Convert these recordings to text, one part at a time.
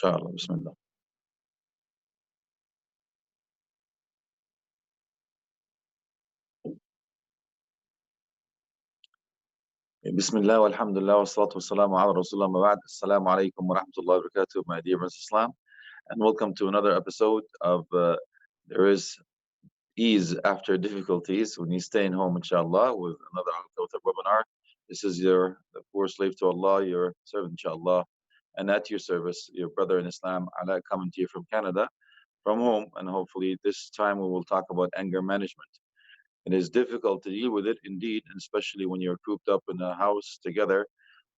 Inshallah, Bismillah. Bismillah, walhamdulillah, wa salatu wassalamu ala Rasulullah, ma ba'd. Assalamu alaikum wa rahmatullahi wa barakatuh, my dear brothers Islam, and welcome to another episode of There is Ease After Difficulties when you stay in home, inshallah, with another AlKauthar webinar. This is the poor slave to Allah, your servant, inshallah, and at your service, your brother in Islam, Alaa, coming to you from Canada, from home, and hopefully this time we will talk about anger management. It is difficult to deal with it indeed, and especially when you're cooped up in a house together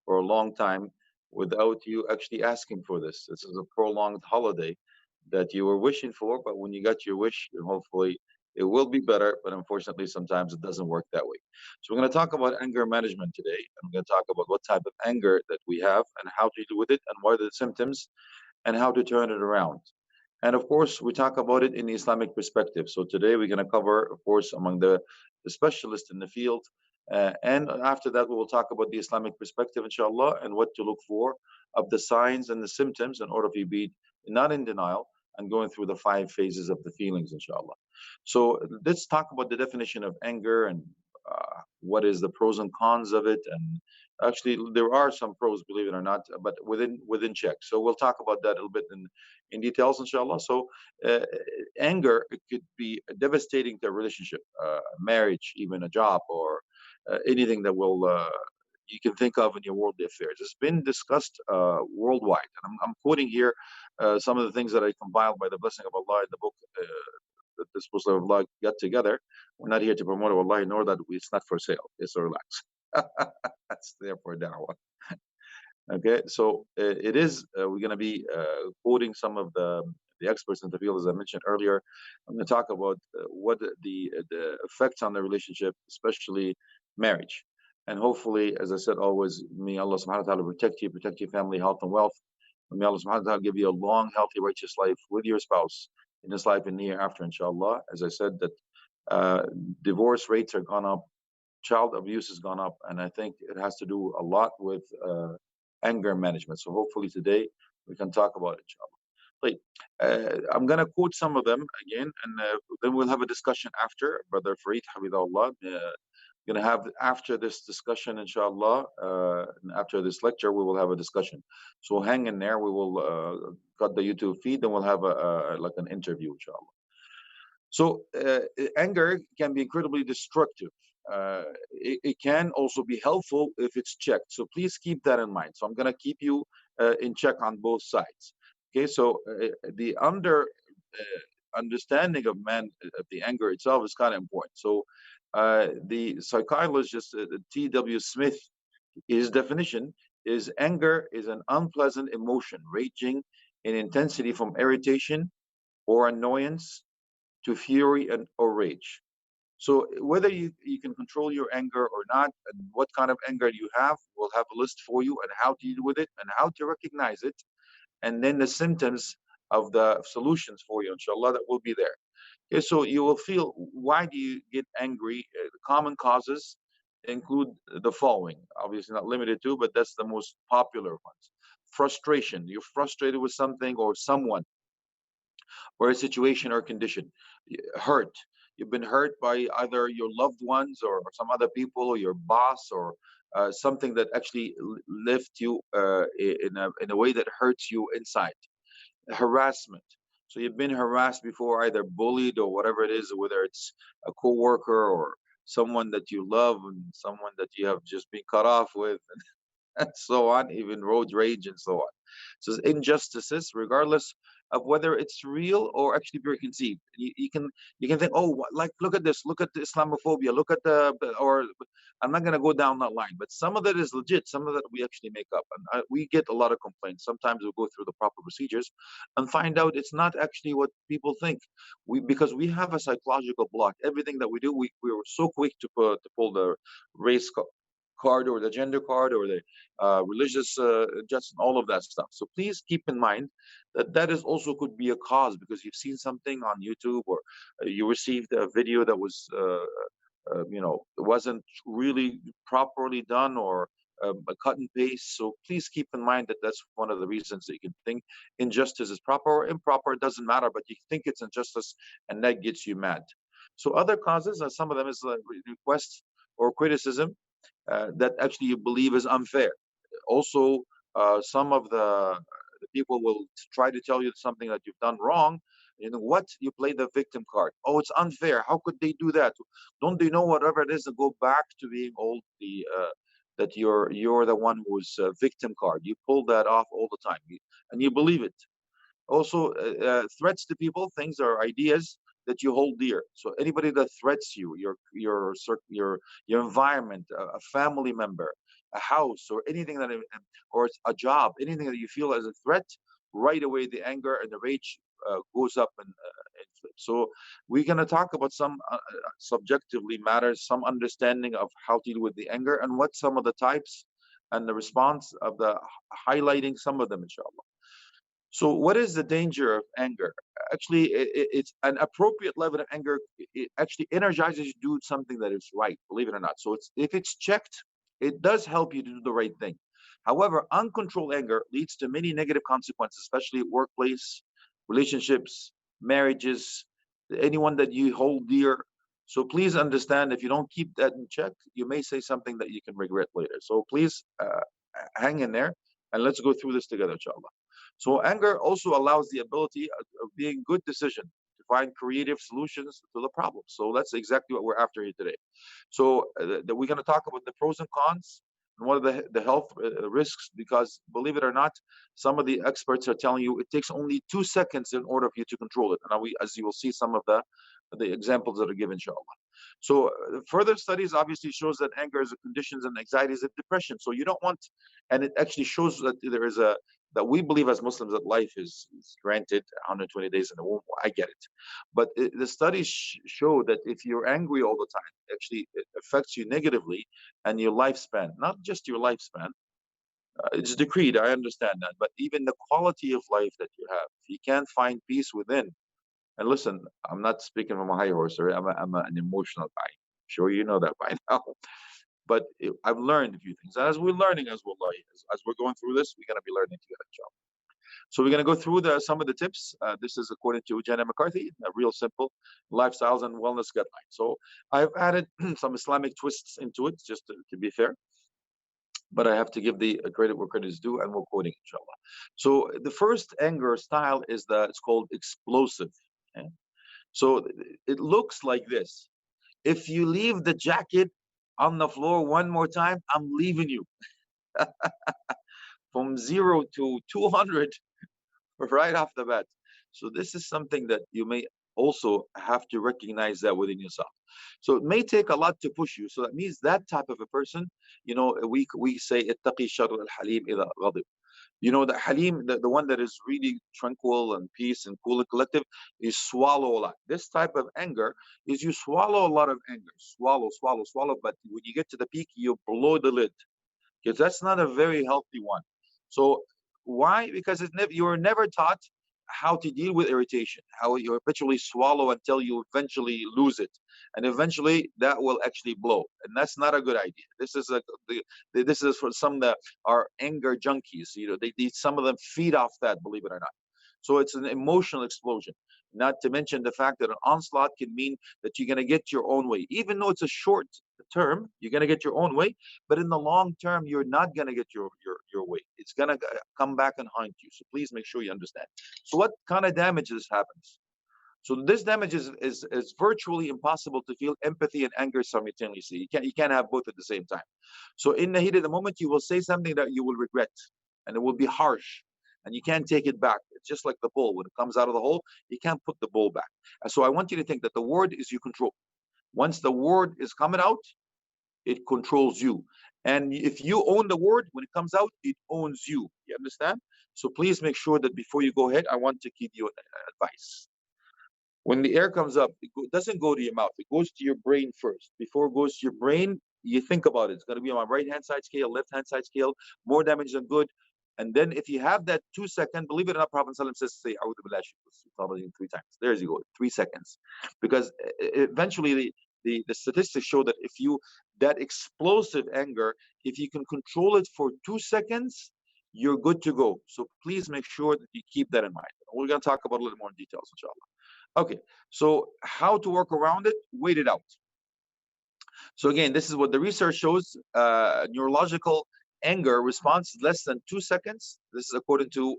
for a long time without you actually asking for this. This is a prolonged holiday that you were wishing for, but when you got your wish, hopefully it will be better. But unfortunately, sometimes it doesn't work that way. So we're going to talk about anger management today. I'm going to talk about what type of anger that we have and how to deal with it and what are the symptoms and how to turn it around. And of course, we talk about it in the Islamic perspective. So today we're going to cover, of course, among the specialists in the field. And after that, we will talk about the Islamic perspective, inshallah, and what to look for of the signs and the symptoms in order to be not in denial and going through the 5 phases of the feelings, inshallah. So let's talk about the definition of anger and what is the pros and cons of it. And actually, there are some pros, believe it or not, but within check. So we'll talk about that a little bit in details, inshallah. So anger, it could be devastating to a relationship, marriage, even a job, or anything that will you can think of in your worldly affairs. It's been discussed worldwide. And I'm quoting here some of the things that I compiled by the blessing of Allah in the book that this Prophet of Allah got together. We're not here to promote Allah, nor that it's not for sale. It's so relax. That's there for da'wah. Okay, so it is. We're going to be quoting some of the experts in the field, as I mentioned earlier. I'm going to talk about what the effects on the relationship, especially marriage. And hopefully, as I said, always, may Allah subhanahu wa ta'ala protect you, protect your family, health, and wealth. And may Allah subhanahu wa ta'ala give you a long, healthy, righteous life with your spouse in this life and the hereafter, inshallah. As I said, that divorce rates are gone up, child abuse has gone up, and I think it has to do a lot with anger management. So hopefully today we can talk about it, inshallah. I'm going to quote some of them again, and then we'll have a discussion after. Brother Fareed, Habibullah, going to have after this discussion, inshallah, and after this lecture, we will have a discussion. So hang in there. We will cut the YouTube feed, and we'll have like an interview, inshallah. So anger can be incredibly destructive. It can also be helpful if it's checked. So please keep that in mind. So I'm going to keep you in check on both sides. Okay, so the understanding of the anger itself is kind of important. So the psychologist T.W. Smith, his definition is anger is an unpleasant emotion ranging in intensity from irritation or annoyance to fury or rage. So whether you can control your anger or not, and what kind of anger you have, we'll have a list for you and how to deal with it and how to recognize it, and then the symptoms of the solutions for you, inshallah, that will be there. Okay, so you will feel, why do you get angry? The common causes include the following, obviously not limited to, but that's the most popular ones. Frustration, you're frustrated with something or someone, or a situation or condition. Hurt, you've been hurt by either your loved ones or some other people or your boss, or something that actually left you in a way that hurts you inside. Harassment, so you've been harassed before, either bullied or whatever it is, whether it's a coworker or someone that you love and someone that you have just been cut off with, and so on, even road rage and so on. So injustices, regardless of whether it's real or actually preconceived. You can think, oh, like, look at this, look at the Islamophobia, look at or I'm not going to go down that line, but some of that is legit, some of that we actually make up, and we get a lot of complaints. Sometimes we go through the proper procedures and find out it's not actually what people think. Because we have a psychological block. Everything that we do, we were so quick to pull the race card or the gender card or the religious just all of that stuff. So please keep in mind that is also could be a cause, because you've seen something on YouTube, or you received a video that was wasn't really properly done, or a cut and paste. So please keep in mind that that's one of the reasons that you can think injustice is proper or improper. It doesn't matter, but you think it's injustice, and that gets you mad. So other causes, some of them is requests or criticism that actually you believe is unfair. Also, some of the people will try to tell you something that you've done wrong. You know what? You play the victim card. Oh, it's unfair. How could they do that? Don't they know whatever it is to go back to being old? That you're the one who's victim card. You pull that off all the time, and you believe it. Also, threats to people, things or ideas that you hold dear. So anybody that threats you, your environment, a family member, a house, or anything that, or it's a job, anything that you feel as a threat, right away the anger and the rage goes up and flips. So we're gonna talk about some subjectively matters, some understanding of how to deal with the anger and what some of the types and the response of the highlighting some of them, inshallah. So, what is the danger of anger? Actually, it's an appropriate level of anger. It actually energizes you to do something that is right, believe it or not. So, if it's checked, it does help you to do the right thing. However, uncontrolled anger leads to many negative consequences, especially at workplace, relationships, marriages, anyone that you hold dear. So, please understand if you don't keep that in check, you may say something that you can regret later. So, please hang in there and let's go through this together, inshallah. So anger also allows the ability of being good decision to find creative solutions to the problem. So that's exactly what we're after here today. So we're going to talk about the pros and cons and what are the health risks, because believe it or not, some of the experts are telling you it takes only 2 seconds in order for you to control it. And as you will see some of the examples that are given, inshallah. So further studies obviously shows that anger is a conditions and anxieties of depression. So you don't want, and it actually shows that there is a that we believe as Muslims that life is granted 120 days in the womb. I get it, but the studies show that if you're angry all the time, actually it affects you negatively and your lifespan. Not just your lifespan, it's decreed. I understand that, but even the quality of life that you have, if you can't find peace within. And listen, I'm not speaking from a high horse, or I'm an emotional guy. I'm sure you know that by now. But I've learned a few things. And as we're learning, as we're going through this, we're going to be learning together, inshallah. So we're going to go through some of the tips. This is according to Jenna McCarthy, a real simple lifestyles and wellness guideline. So I've added some Islamic twists into it, just to be fair. But I have to give the credit where credit is due, and we're quoting, inshallah. So the first anger style is it's called explosive. Okay? So it looks like this. If you leave the jacket on the floor one more time, I'm leaving you. From 0 to 200 right off the bat. So this is something that you may also have to recognize that within yourself. So it may take a lot to push you. So that means that type of a person, we say ittaqi sharr al-halim idha ghadib. The Halim, the one that is really tranquil and peace and cool and collective, is swallow a lot. This type of anger is you swallow a lot of anger. Swallow, swallow, swallow. But when you get to the peak, you blow the lid, because that's not a very healthy one. So why? Because you were never taught how to deal with irritation, how you habitually swallow until you eventually lose it, and eventually that will actually blow, and that's not a good idea. This is for some that are anger junkies. Some of them feed off that, believe it or not. So it's an emotional explosion. Not to mention the fact that an onslaught can mean that you're going to get your own way. Even though it's a short term, you're going to get your own way, but in the long term, you're not going to get your way. It's going to come back and haunt you. So please make sure you understand. So what kind of damages happens? So this damage is virtually impossible to feel empathy and anger simultaneously. You can't have both at the same time. So in the heat of the moment, you will say something that you will regret, and it will be harsh, and you can't take it back. It's just like the bull. When it comes out of the hole, you can't put the bull back. And so I want you to think that the word is you control. Once the word is coming out, it controls you. And if you own the word, when it comes out, it owns you. You understand? So please make sure that before you go ahead, I want to give you advice. When the air comes up, it doesn't go to your mouth. It goes to your brain first. Before it goes to your brain, you think about it. It's going to be on my right-hand side scale, left-hand side scale, more damage than good. And then if you have that 2 second, believe it or not, Prophet ﷺ says, say, A'udhu billahi 3 times. There you go, 3 seconds. Because eventually the statistics show that that explosive anger, if you can control it for 2 seconds, you're good to go. So please make sure that you keep that in mind. We're going to talk about a little more details, inshallah. Okay, so how to work around it? Wait it out. So again, this is what the research shows. Neurological anger response less than 2 seconds. This is according to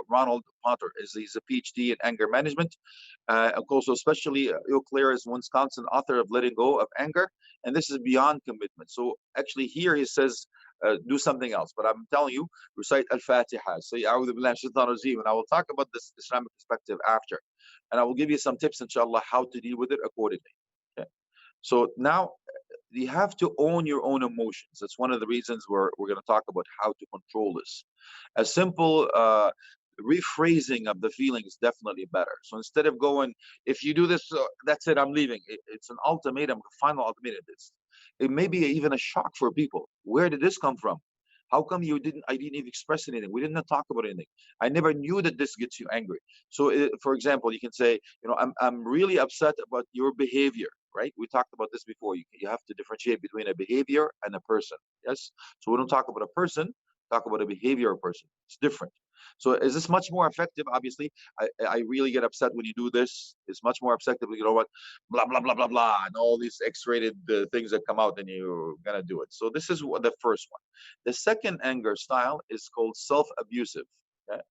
Ronald Potter. He's a PhD in anger management. Also, especially Eau Claire is Wisconsin author of Letting Go of Anger. And this is beyond commitment. So actually here he says, do something else. But I'm telling you, recite Al-Fatiha. Say, A'udhu Billahi Shaitan Rajim. And I will talk about this Islamic perspective after. And I will give you some tips, inshallah, how to deal with it accordingly. Okay. So now you have to own your own emotions. That's one of the reasons we're going to talk about how to control this. A simple rephrasing of the feeling is definitely better. So instead of going, if you do this, that's it, I'm leaving. It's an ultimatum, a final ultimatum. It may be even a shock for people. Where did this come from? How come I didn't even express anything? We didn't talk about anything. I never knew that this gets you angry. So for example, you can say, I'm really upset about your behavior, right? We talked about this before. You have to differentiate between a behavior and a person. Yes. So we don't talk about a person, talk about a behavior of a person. It's different. So is this much more effective? Obviously, I really get upset when you do this. It's much more effective. You know what? Blah, blah, blah, blah, blah, and all these X-rated things that come out and you're going to do it. So this is the first one. The second anger style is called self-abusive. Okay?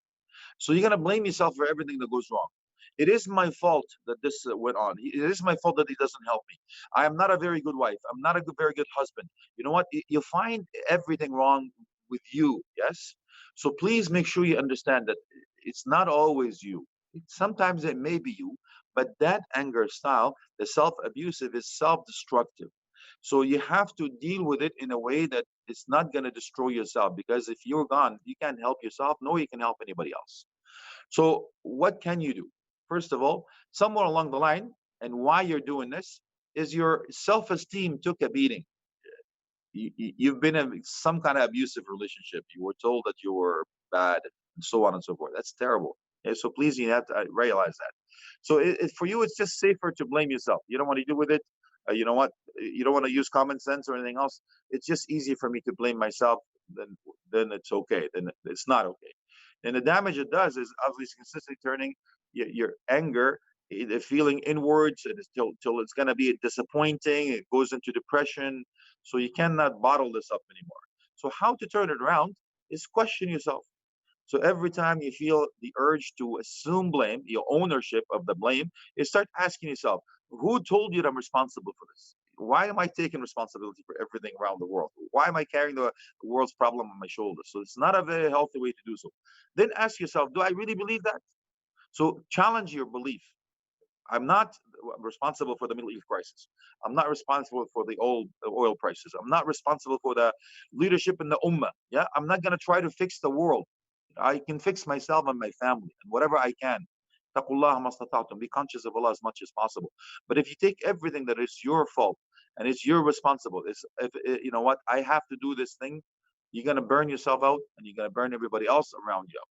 So you're going to blame yourself for everything that goes wrong. It is my fault that this went on. It is my fault that he doesn't help me. I am not a very good wife. I'm not a very good husband. You know what? You find everything wrong with you. Yes. So please make sure you understand that it's not always you. Sometimes it may be you, but that anger style, the self-abusive, is self-destructive. So you have to deal with it in a way that it's not going to destroy yourself, because if you're gone, you can't help yourself, nor you can help anybody else. So what can you do? First of all, somewhere along the line, and why you're doing this, is your self-esteem took a beating. You've been in some kind of abusive relationship. You were told that you were bad, and so on and so forth. That's terrible. Okay, so please, you have to realize that. So for you, it's just safer to blame yourself. You don't want to deal with it. You know what? You don't want to use common sense or anything else. It's just easy for me to blame myself. Then it's okay. Then it's not okay. And the damage it does is obviously consistently turning your anger, the feeling inwards, and till it's going to be disappointing. It goes into depression. So you cannot bottle this up anymore. So how to turn it around is question yourself. So every time you feel the urge to assume blame, your ownership of the blame, you start asking yourself, who told you that I'm responsible for this? Why am I taking responsibility for everything around the world? Why am I carrying the world's problem on my shoulders? So it's not a very healthy way to do so. Then ask yourself, do I really believe that? So challenge your belief. I'm not responsible for the Middle East crisis. I'm not responsible for the oil prices. I'm not responsible for the leadership in the ummah. Yeah, I'm not going to try to fix the world. I can fix myself and my family and whatever I can. Be conscious of Allah as much as possible. But if you take everything that is your fault and it's your responsible, you know what, I have to do this thing, you're going to burn yourself out and you're going to burn everybody else around you out.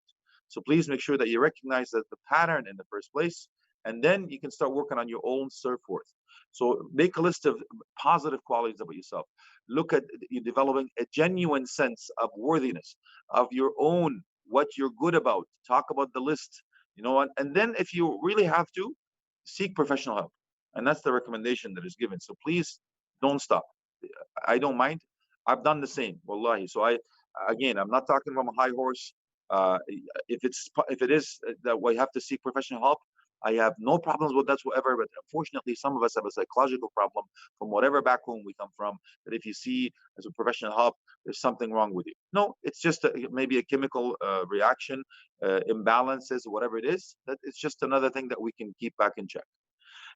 So please make sure that you recognize that the pattern in the first place, and then you can start working on your own self-worth. So make a list of positive qualities about yourself. Look at you developing a genuine sense of worthiness of your own, what you're good about. Talk about the list, you know, and then if you really have to, seek professional help. And that's the recommendation that is given. So please don't stop. I don't mind. I've done the same, wallahi. So I'm not talking from a high horse. If it is that we have to seek professional help, I have no problems with that whatsoever. But unfortunately, some of us have a psychological problem from whatever background we come from. That if you see as a professional help, there's something wrong with you. No, it's just maybe a chemical reaction, imbalances, whatever it is. That it's just another thing that we can keep back in check.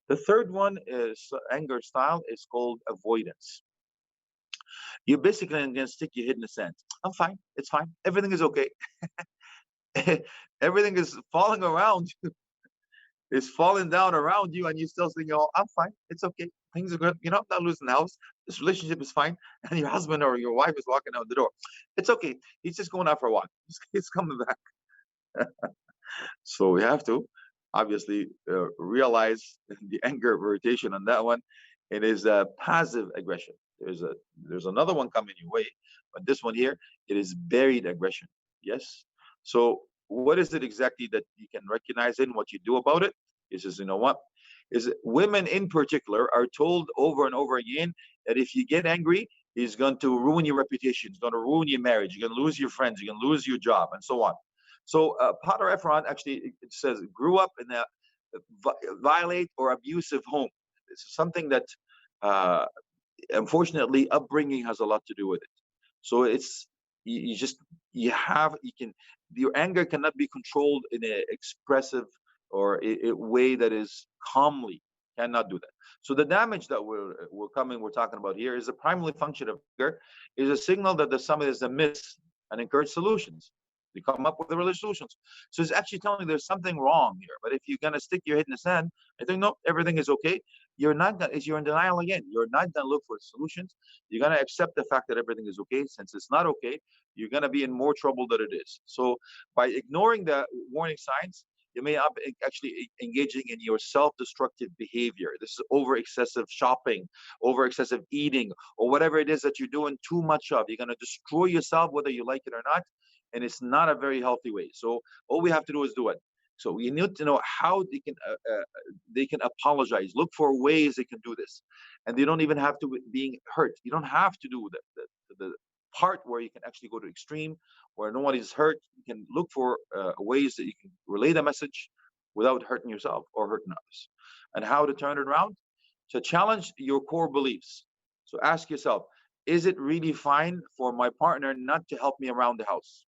The third one is anger style is called avoidance. You're basically going to stick your head in the sand. I'm fine. It's fine. Everything is okay. Everything is falling around you. It's falling down around you, and you still think, "Oh, I'm fine. It's okay. Things are good. You know, I'm not losing the house. This relationship is fine." And your husband or your wife is walking out the door. It's okay. He's just going out for a walk. He's coming back. So we have to obviously realize the anger of irritation on that one. It is a passive aggression. There's another one coming your way, but this one here, it is buried aggression. Yes. So what is it exactly that you can recognize in what you do about it? Is just, you know what? Is women in particular are told over and over again that if you get angry, it's going to ruin your reputation, it's going to ruin your marriage, you're going to lose your friends, you're going to lose your job, and so on. So Potter Efron actually, it says, grew up in a violent or abusive home. It's something that uh, unfortunately upbringing has a lot to do with it. So it's, you just, you can, your anger cannot be controlled in an expressive or a way that is calmly, cannot do that. So the damage that we're talking about here is the primary function of anger is a signal that there's something is amiss and encourage solutions. They come up with the religious solutions. So it's actually telling you there's something wrong here. But if you're gonna stick your head in the sand and think no, everything is okay, you're not gonna, you're in denial again. You're not gonna look for solutions. You're gonna accept the fact that everything is okay. Since it's not okay, you're gonna be in more trouble than it is. So by ignoring the warning signs, you may actually engaging in your self-destructive behavior. This is over excessive shopping, over excessive eating, or whatever it is that you're doing too much of. You're gonna destroy yourself whether you like it or not, and it's not a very healthy way. So all we have to do is do it. So we need to know how they can apologize. Look for ways they can do this, and they don't even have to being hurt. You don't have to do the part where you can actually go to extreme, where no one is hurt. You can look for ways that you can relay the message without hurting yourself or hurting others, and how to turn it around. To challenge your core beliefs. So ask yourself, is it really fine for my partner not to help me around the house?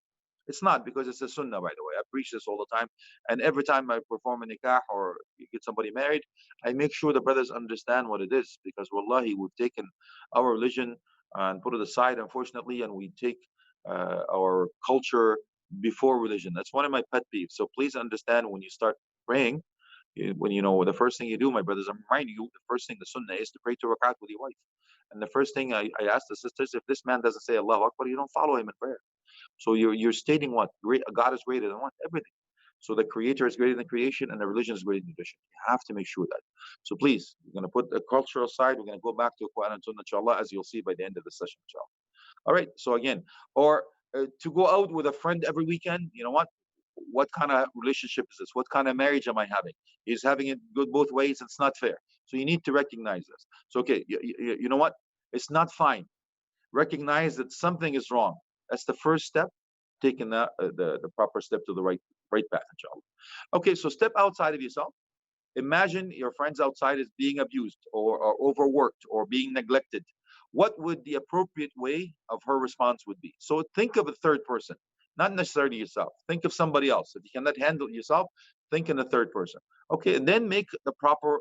It's not, because it's a sunnah, by the way. I preach this all the time. And every time I perform a nikah or get somebody married, I make sure the brothers understand what it is. Because wallahi, we've taken our religion and put it aside, unfortunately, and we take our culture before religion. That's one of my pet peeves. So please understand, when you start praying, when you know the first thing you do, my brothers, I'm reminding you, the first thing, the sunnah, is to pray to rakat with your wife. And the first thing I ask the sisters, if this man doesn't say Allahu Akbar, you don't follow him in prayer. So you're stating what? Great, God is greater than what? Everything. So the creator is greater than creation, and the religion is greater than tradition. You have to make sure that. So please, we're going to put the cultural side. We're going to go back to Quran and Sunnah, inshallah, as you'll see by the end of the session, inshallah. All right. So again, or to go out with a friend every weekend, you know what? What kind of relationship is this? What kind of marriage am I having? He's having it good both ways. It's not fair. So you need to recognize this. So, okay, you know what? It's not fine. Recognize that something is wrong. That's the first step, taking the proper step to the right path, inshallah. Okay, so step outside of yourself. Imagine your friends outside is being abused or overworked or being neglected. What would the appropriate way of her response would be? So think of a third person, not necessarily yourself. Think of somebody else. If you cannot handle it yourself, think in a third person. Okay, and then make the proper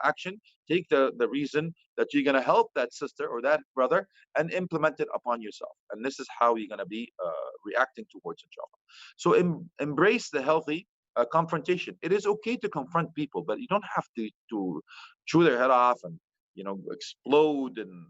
action. Take the reason that you're going to help that sister or that brother and implement it upon yourself. And this is how you're going to be reacting towards inshallah. So embrace the healthy confrontation. It is okay to confront people, but you don't have to chew their head off and explode. And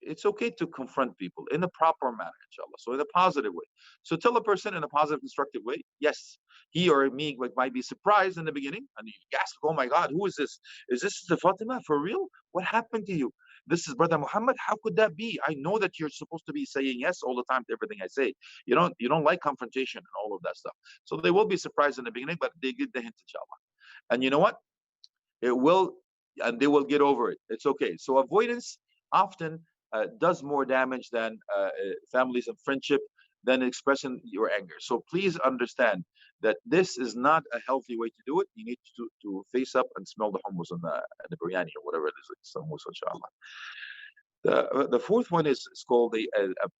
it's okay to confront people in a proper manner, inshallah. So in a positive way. So tell a person in a positive, constructive way. Yes, he or me might be surprised in the beginning, and you gasp, "Oh my God, who is this? Is this the Fatima for real? What happened to you? This is Brother Muhammad. How could that be? I know that you're supposed to be saying yes all the time to everything I say. You don't like confrontation and all of that stuff." So they will be surprised in the beginning, but they get the hint, inshallah. And you know what? It will, and they will get over it. It's okay. So avoidance often does more damage than families and friendship, than expressing your anger. So please understand that this is not a healthy way to do it. You need to face up and smell the hummus and the biryani or whatever it is. It's hummus, inshallah. The fourth one is called the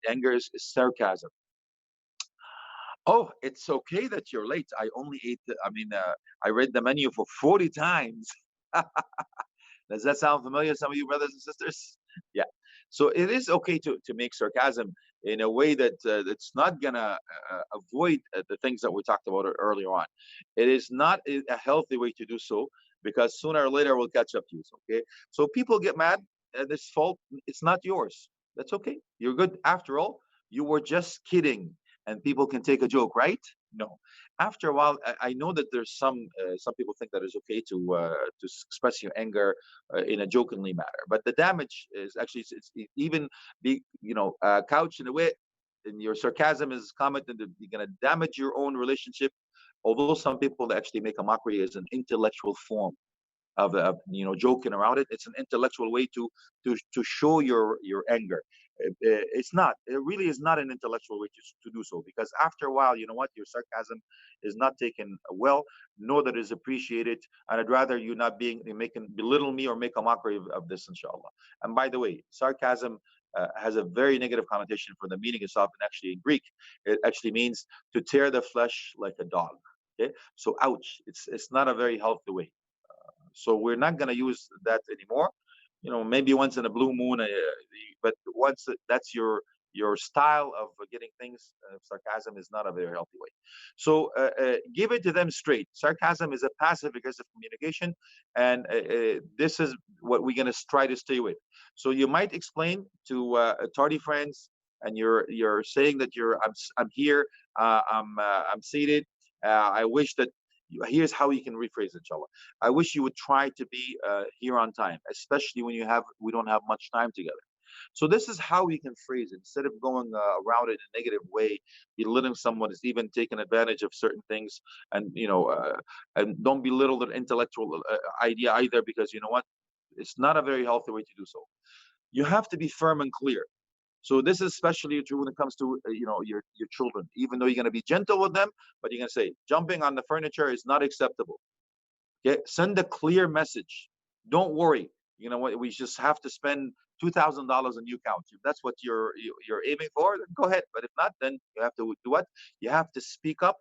anger is sarcasm. Oh, it's okay that you're late. I only ate. I read the menu for 40 times. Does that sound familiar, some of you brothers and sisters? Yeah. So it is okay to make sarcasm in a way that that's not gonna avoid the things that we talked about earlier on. It is not a healthy way to do so, because sooner or later we'll catch up to you. Okay. So people get mad, and this fault, it's not yours. That's okay. You're good. After all, you were just kidding, and people can take a joke, right? No. After a while, I know that there's some people think that it's okay to express your anger in a jokingly manner, but the damage is actually it's even be couched in a way, and your sarcasm is commented that you're gonna damage your own relationship. Although some people actually make a mockery as an intellectual form of joking around it. It's an intellectual way to show your anger. It's not. It really is not an intellectual way to do so, because after a while, you know what, your sarcasm is not taken well, nor that is appreciated. And I'd rather you not being making belittle me or make a mockery of this, inshallah. And by the way, sarcasm has a very negative connotation for the meaning itself, and actually in Greek, it actually means to tear the flesh like a dog. Okay, so ouch! It's not a very healthy way. So we're not going to use that anymore. Maybe once in a blue moon, but once that's your style of getting things, sarcasm is not a very healthy way. So give it to them straight. Sarcasm is a passive aggressive communication, and this is what we're going to try to stay with. So you might explain to tardy friends, and you're saying that I'm here, I'm seated. I wish that here's how you can rephrase it, inshallah. I wish you would try to be here on time, especially when we don't have much time together. So this is how we can phrase it instead of going around it in a negative way, belittling someone is even taking advantage of certain things, and and don't belittle their intellectual idea either, because you know what, it's not a very healthy way to do so. You have to be firm and clear. So this is especially true when it comes to your children. Even though you're going to be gentle with them, but you're going to say jumping on the furniture is not acceptable. Okay, send a clear message. Don't worry. You know what? We just have to spend $2,000 on new couch. If that's what you're aiming for, then go ahead. But if not, then you have to do what? You have to speak up,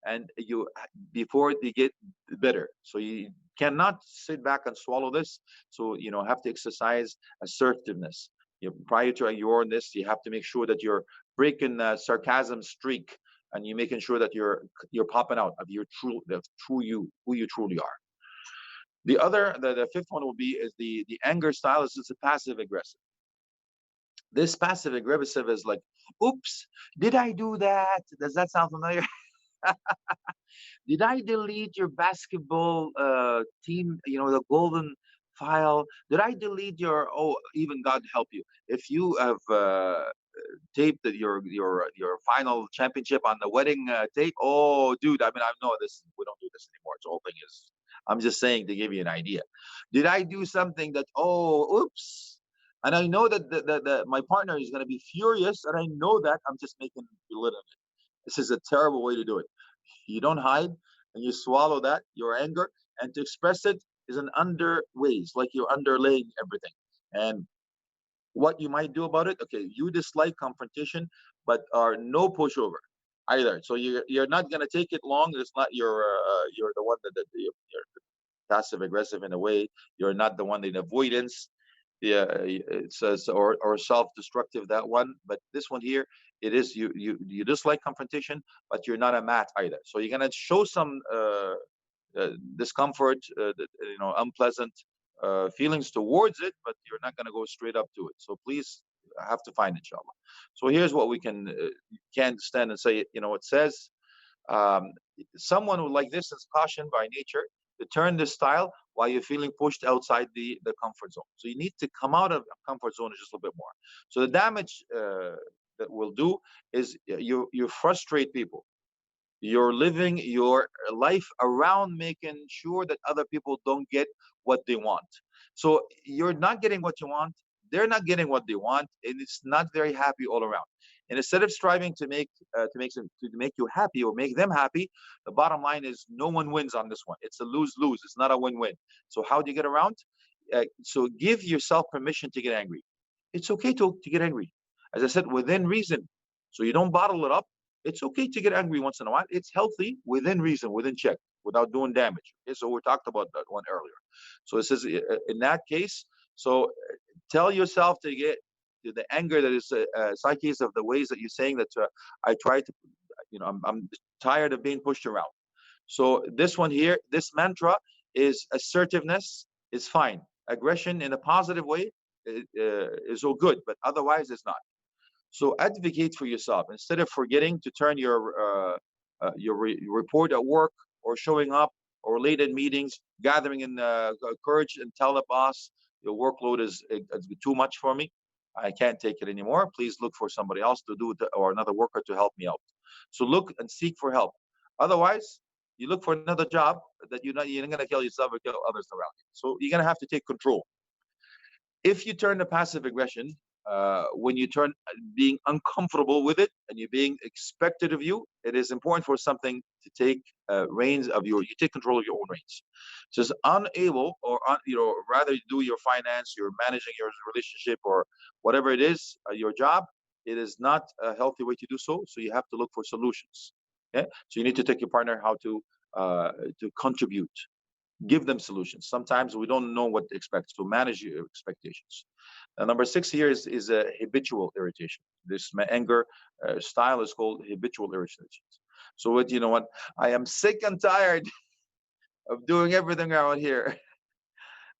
and you before they get better. So you cannot sit back and swallow this. So have to exercise assertiveness. Prior to you in this, you have to make sure that you're breaking the sarcasm streak, and you're making sure that you're popping out of the true you, who you truly are. The fifth one will be is the anger style is just a passive aggressive. This passive aggressive is like, oops, did I do that? Does that sound familiar? Did I delete your basketball team? The golden file. Did I delete your? Oh, even God help you if you have taped your final championship on the wedding tape. Oh, dude, I mean, I know this. We don't do this anymore. The whole thing is. I'm just saying to give you an idea. Did I do something that? Oh, oops. And I know that my partner is going to be furious, and I know that I'm just making belittling it. This is a terrible way to do it. You don't hide, and you swallow that your anger, and to express it is an under ways, like you're underlaying everything. And what you might do about it, okay, you dislike confrontation, but are no pushover either. So you're not gonna take it long. It's not you're the one that you're passive aggressive in a way. You're not the one in avoidance. Yeah, it says or self-destructive, that one. But this one here, it is you dislike confrontation, but you're not a mat either. So you're gonna show some discomfort, unpleasant feelings towards it, but you're not going to go straight up to it. So please have to find inshallah. So here's what we can stand and say. It says um, someone who like this is cautioned by nature to turn this style while you're feeling pushed outside the comfort zone. So you need to come out of comfort zone just a little bit more. So the damage that will do is you frustrate people. You're living your life around making sure that other people don't get what they want. So you're not getting what you want, they're not getting what they want, and it's not very happy all around. And instead of striving to make you happy or make them happy, the bottom line is no one wins on this one. It's a lose-lose. It's not a win-win. So how do you get around? So give yourself permission to get angry. It's okay to get angry. As I said, within reason. So you don't bottle it up. It's okay to get angry once in a while. It's healthy within reason, within check, without doing damage. Okay, so we talked about that one earlier. So it says in that case, so tell yourself to get to the anger that is psyches of the ways that you're saying that I try to, I'm tired of being pushed around. So this one here, this mantra is assertiveness is fine. Aggression in a positive way is all good, but otherwise it's not. So advocate for yourself instead of forgetting to turn your report at work, or showing up, or late at meetings, gathering in courage and tell the boss, your workload is too much for me. I can't take it anymore. Please look for somebody else to do it, or another worker to help me out. So look and seek for help. Otherwise, you look for another job that you're not going to kill yourself or kill others around you. So you're going to have to take control. If you turn to passive aggression, when you turn being uncomfortable with it and you're being expected of you, it is important for something to take reins of you take control of your own reins. Just unable, or rather you do your finance, you're managing your relationship, or whatever it is, your job, it is not a healthy way to do so. So you have to look for solutions. Okay, so you need to take your partner how to contribute. Give them solutions. Sometimes we don't know what to expect, so manage your expectations. Number 6 here is a habitual irritation. This anger style is called habitual irritation. So what, I am sick and tired of doing everything around here.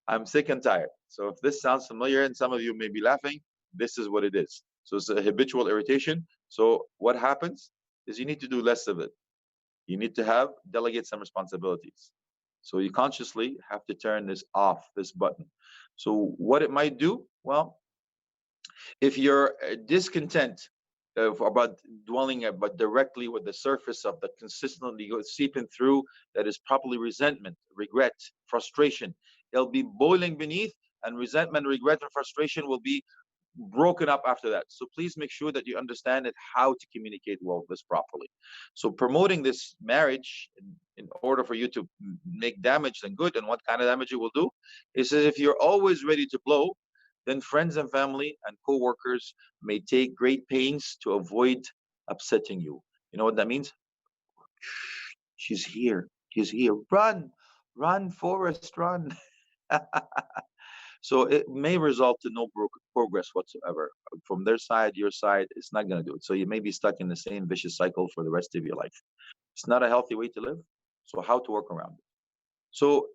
I'm sick and tired. So if this sounds familiar, and some of you may be laughing, this is what it is. So it's a habitual irritation. So what happens is you need to do less of it. You need to delegate some responsibilities. So you consciously have to turn this off, this button. So what it might do, well, if you're discontent about dwelling but directly with the surface of the consistently seeping through, that is probably resentment, regret, frustration. It'll be boiling beneath, and resentment, regret, and frustration will be broken up after that. So please make sure that you understand how to communicate well this properly. So promoting this marriage in order for you to make damage and good, and what kind of damage it will do, is that if you're always ready to blow, then friends and family and co-workers may take great pains to avoid upsetting you. You know what that means? She's here. He's here. Run, run, Forrest, run. So it may result to no progress whatsoever. From their side, your side, it's not going to do it. So you may be stuck in the same vicious cycle for the rest of your life. It's not a healthy way to live. So how to work around it? So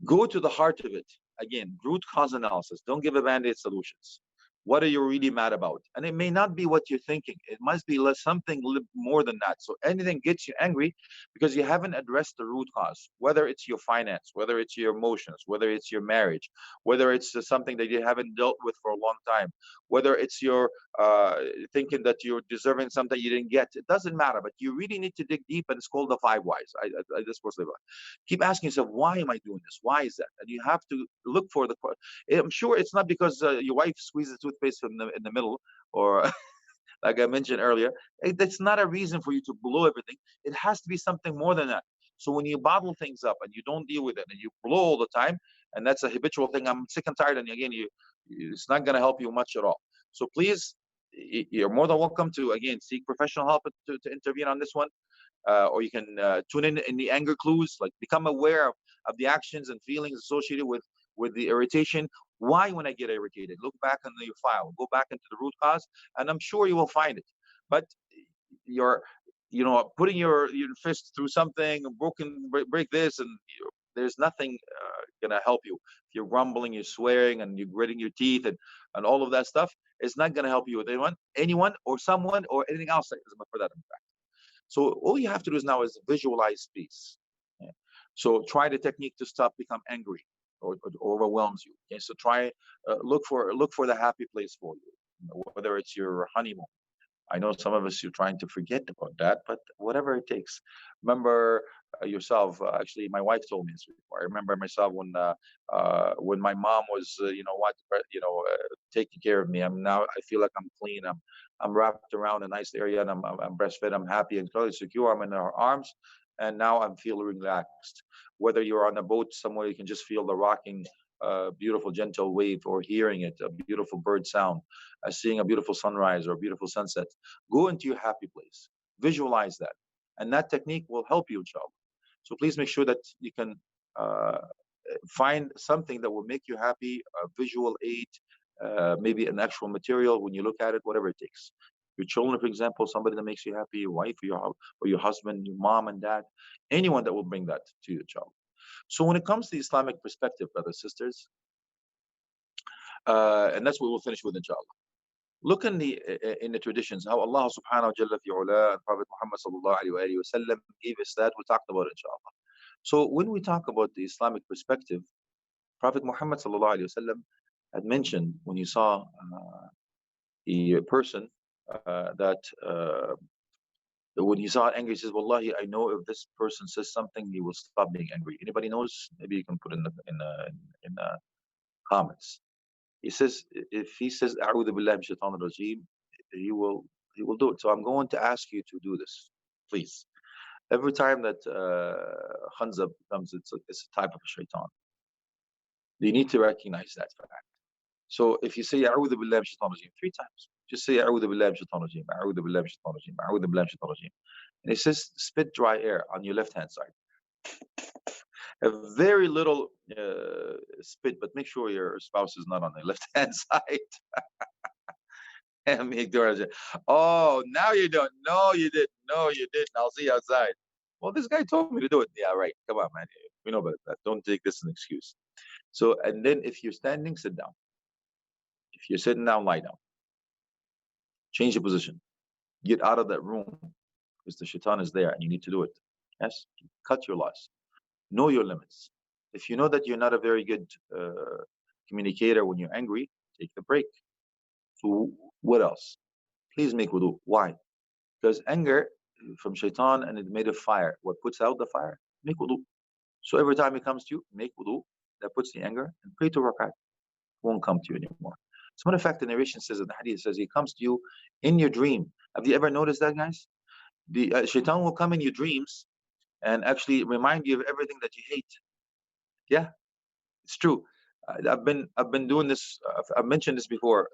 go to the heart of it. Again, root cause analysis. Don't give a band-aid solutions. What are you really mad about? And it may not be what you're thinking. It must be something more than that. So anything gets you angry because you haven't addressed the root cause, whether it's your finance, whether it's your emotions, whether it's your marriage, whether it's something that you haven't dealt with for a long time, whether it's your thinking that you're deserving something you didn't get. It doesn't matter, but you really need to dig deep, and it's called the 5 whys. I just was keep asking yourself, why am I doing this? Why is that? And you have to look for I'm sure it's not because your wife squeezes toothpaste in the middle, or like I mentioned earlier. That's not a reason for you to blow everything. It has to be something more than that. So when you bottle things up and you don't deal with it and you blow all the time, and that's a habitual thing, I'm sick and tired, and again, it's not going to help you much at all. So please, you're more than welcome to, again, seek professional help to intervene on this one. Or you can tune in the anger clues, like become aware of the actions and feelings associated with the irritation. Why, when I get irritated, look back into your file, go back into the root cause, and I'm sure you will find it. But you're putting your fist through something, break this, and there's nothing gonna help you. If you're grumbling, you're swearing, and you're gritting your teeth, and all of that stuff, it's not gonna help you with anyone or someone or anything else for that fact. So all you have to do is visualize peace. Yeah. So try the technique to stop become angry or overwhelms you. Okay, so try look for the happy place for you, whether it's your honeymoon. I know some of us, you're trying to forget about that, but whatever it takes. Remember yourself. Actually, my wife told me this before. I remember myself when my mom was, taking care of me. I feel like I'm clean. I'm wrapped around a nice area, and I'm breastfed. I'm happy and totally secure. I'm in her arms, and now I'm feeling relaxed. Whether you're on a boat somewhere, you can just feel the rocking, beautiful gentle wave, or hearing it, a beautiful bird sound, seeing a beautiful sunrise or a beautiful sunset. Go into your happy place, visualize that, and that technique will help you, inshallah. So please make sure that you can find something that will make you happy, a visual aid, maybe an actual material when you look at it, whatever it takes. Your children, for example, somebody that makes you happy, your wife, or your husband, your mom and dad, anyone that will bring that to your child. So when it comes to the Islamic perspective, brothers and sisters, and that's what we'll finish with, inshallah. Look in the traditions how Allah subhanahu wa ta'ala and Prophet Muhammad sallallahu alayhi wa sallam gave us that. We talked about it, inshallah. So when we talk about the Islamic perspective, Prophet Muhammad sallallahu alayhi wa sallam had mentioned when he saw a person that when he saw angry, he says, "Wallahi, I know if this person says something, he will stop being angry." Anybody knows? Maybe you can put in the comments. He says, if he says, "A'udhu billahi min shaitanir rajeem," he will he will do it. So I'm going to ask you to do this, please. Every time that khanzab comes, it's a type of a shaitan. You need to recognize that fact. So if you say "A'udhu billahi min shaitanir rajeem" 3 times, just say "A'udhu billahi min shaitanir rajeem," "A'udhu billahi min shaitanir rajeem," "A'udhu billahi min shaitanir rajeem." And it says spit dry air on your left hand side. A very little spit, but make sure your spouse is not on the left hand side. And make doors. Oh, now you don't. No, you didn't. No, you didn't. I'll see you outside. Well, this guy told me to do it. Yeah, right. Come on, man. We know about that. Don't take this as an excuse. So, and then if you're standing, sit down. If you're sitting down, lie down. Change your position. Get out of that room because the shaitan is there and you need to do it. Yes? Cut your loss. Know your limits. If you know that you're not a very good communicator when you're angry, take the break. So, what else? Please make wudu. Why? Because anger from shaitan and it made of fire. What puts out the fire? Make wudu. So every time it comes to you, make wudu. That puts the anger and pray to rakat. Won't come to you anymore. As a matter of fact, the narration says in the hadith says he comes to you in your dream. Have you ever noticed that, guys? The shaitan will come in your dreams and actually remind you of everything that you hate. Yeah, it's true. I've been doing this. I've mentioned this before,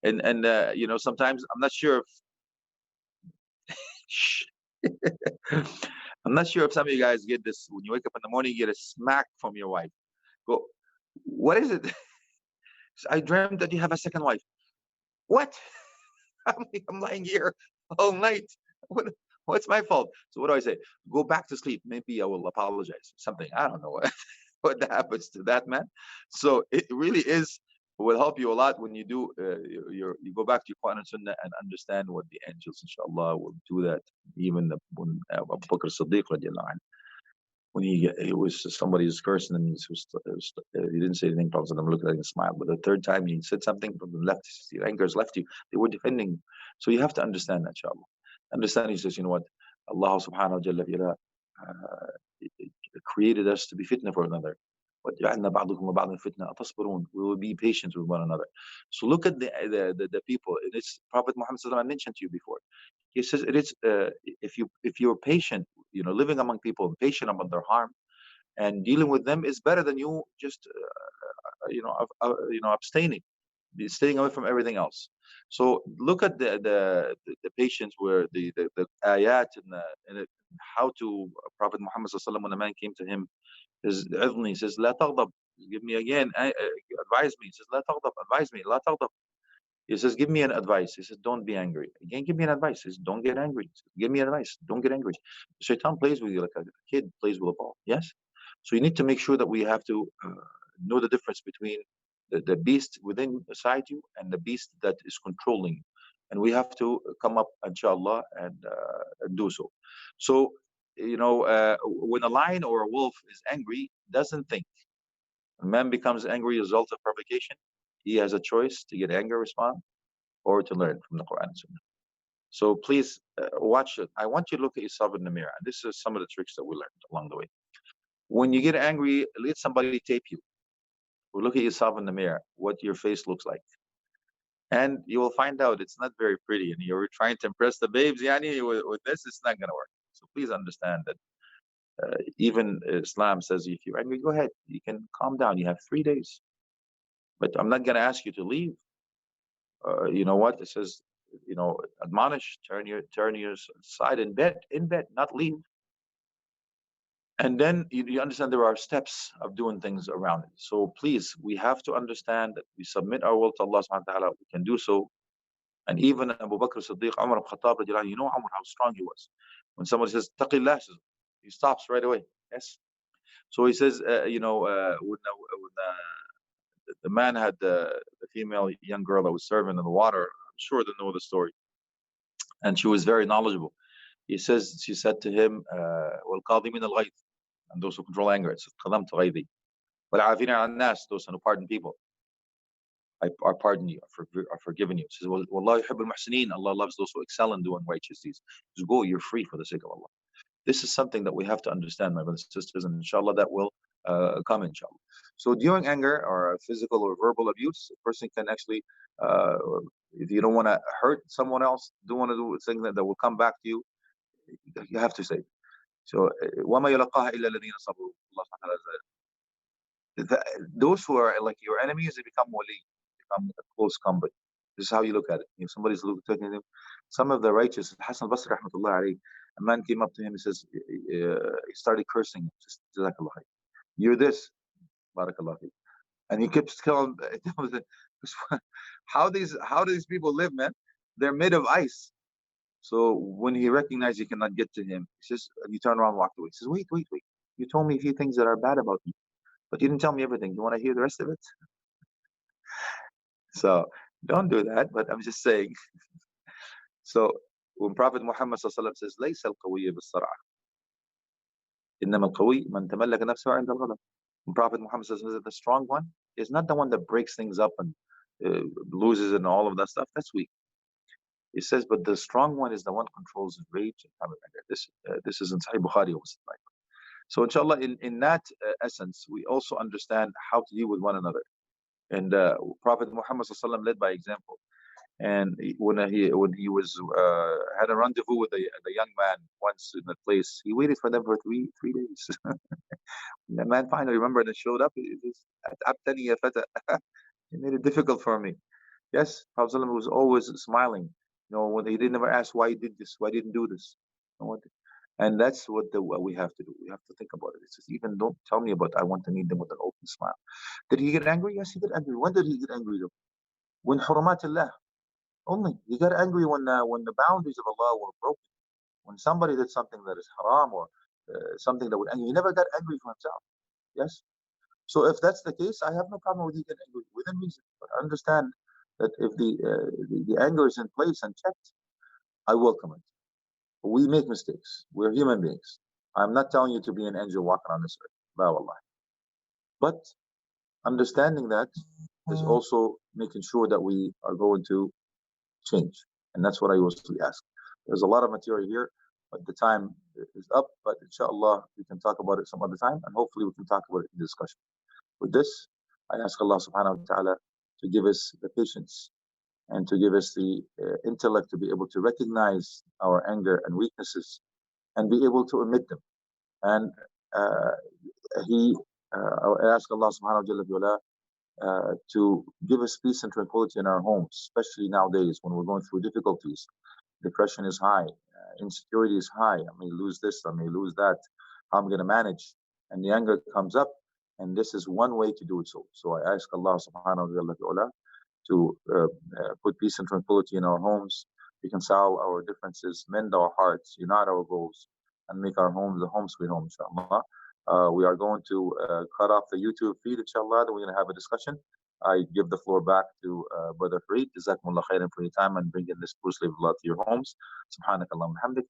and you know, sometimes I'm not sure if I'm not sure if some of you guys get this. When you wake up in the morning, you get a smack from your wife. Go, what is it? I dreamt that you have a second wife. What? I'm lying here all night. What, what's my fault? So what do I say? Go back to sleep. Maybe I will apologize. Something. I don't know what happens to that, man. So it really is will help you a lot when you do you go back to your Quran and Sunnah and understand what the angels, inshallah, will do that. Even when Abu Bakr Siddiq radiallahu anhu, when he was somebody's cursing and he didn't say anything, Prophet looked at him and smiled. But the third time he said something from the left, your anger has left you. They were defending. So you have to understand that, inshallah. Understand, he says, you know what? Allah subhanahu wa ta'ala created us to be fitna for another. We will be patient with one another. So look at the people. It's Prophet Muhammad I mentioned to you before. He says it is if you're patient, you know, living among people and patient about their harm and dealing with them is better than you just abstaining, staying away from everything else. So look at the patience where the ayat and how to Prophet Muhammad when a man came to him, he says, "La taghdab." Give me again, advise me. He says, "La taghdab." Advise me. La taghdab. He says, "Give me an advice." He says, "Don't be angry." Again, give me an advice. He says, "Don't get angry." Says, "Give me advice. Don't get angry." Shaitan plays with you like a kid plays with a ball. Yes. So you need to make sure that we have to know the difference between the beast within inside you and the beast that is controlling you. And we have to come up, inshallah, and do so. So, when a lion or a wolf is angry, doesn't think. When man becomes angry as a result of provocation, he has a choice to get angry, respond, or to learn from the Quran and Sunnah. So please watch it. I want you to look at yourself in the mirror. And this is some of the tricks that we learned along the way. When you get angry, let somebody tape you. Or look at yourself in the mirror, what your face looks like. And you will find out it's not very pretty. And you're trying to impress the babes. Yani, with this, it's not going to work. So please understand that even Islam says if you're angry, go ahead. You can calm down. You have 3 days. But I'm not going to ask you to leave. You know what? It says, admonish, turn your side in bed, not leave. And then you understand there are steps of doing things around it. So please, we have to understand that we submit our will to Allah subhanahu wa ta'ala. We can do so. And even Abu Bakr Siddiq, Umar ibn Khattab, you know Umar, how strong he was. When somebody says, Taqillah, he stops right away. Yes. So he says, when the man had the female young girl that was serving in the water. I'm sure they know the story, and she was very knowledgeable. She said to him, "والقاضمين الغيظ," and those who control anger. It says, "قضمت غيظي." والعافين عن الناس, those who pardon people. I pardon you, I forgiven you. It says, "Wallahu yuhibbul muhsinin." Allah loves those who excel in doing righteous deeds. Just go, you're free for the sake of Allah. This is something that we have to understand, my brothers and sisters, and inshallah that will come, inshallah. So during anger or physical or verbal abuse, a person can actually, if you don't want to hurt someone else, don't want to do something that will come back to you, you have to say. So, وَمَا يَلَقَّاهَا إِلَّا الَّذِينَ صَبَرُوا. Allah subhanahu wa ta'ala, those who are like your enemies, they become wali, become a close company. This is how you look at it. If somebody's looking at him, some of the righteous, Hassan al-Basri rahmatullah alayhi, a man came up to him, he says, he started cursing him, just Jazakallah khair. You're this, barakallah khair. And he kept telling how these people live, man. They're made of ice. So when he recognized he cannot get to him, he says, and he turned around and walked away. He says, wait. You told me a few things that are bad about me, but you didn't tell me everything. You want to hear the rest of it? So don't do that, but I'm just saying. So when Prophet Muhammad sallallahu says, ليس القوي بالسرعة إنما القوي من تملك نفسه عند الغضب. When Prophet Muhammad says that the strong one is not the one that breaks things up and loses and all of that stuff. That's weak. He says, but the strong one is the one who controls his rage and anger. This is in Sahih Bukhari. So inshallah, in that essence, we also understand how to deal with one another. And Prophet Muhammad sallallahu led by example. And when he was had a rendezvous with a young man once in a place, he waited for them for three days. The man finally remembered and showed up. He made it difficult for me. Yes, Prophet was always smiling. When he didn't ever ask why he did this, why didn't do this. And that's what we have to do. We have to think about it. It says, even don't tell me about, I want to meet them with an open smile. Did he get angry? Yes, he get angry. When did he get angry though? When hurumatillah. Only. He got angry when the boundaries of Allah were broken. When somebody did something that is haram or something that would anger, he never got angry for himself. Yes? So if that's the case, I have no problem with you getting angry within reason. But understand that if the anger is in place and checked, I welcome it. We make mistakes. We're human beings. I'm not telling you to be an angel walking on this earth. La wallah. But understanding that is also making sure that we are going to change. And that's what I usually ask. There's a lot of material here, but the time is up. But inshallah, we can talk about it some other time. And hopefully we can talk about it in discussion. With this, I ask Allah subhanahu wa ta'ala to give us the patience and to give us the intellect to be able to recognize our anger and weaknesses and be able to omit them. And I ask Allah subhanahu wa ta'ala to give us peace and tranquility in our homes, especially nowadays when we're going through difficulties. Depression is high, insecurity is high. I may lose this, I may lose that. How am I going to manage? And the anger comes up, and this is one way to do it. So I ask Allah subhanahu wa ta'ala to put peace and tranquility in our homes, reconcile our differences, mend our hearts, unite our goals, and make our homes a home sweet home, inshallah. We are going to cut off the YouTube feed, inshallah, then we're going to have a discussion. I give the floor back to Brother Fareed. Jazakumullah khairan for your time and bringing this closely of Allah to your homes. Subhanakallahumma hamdik.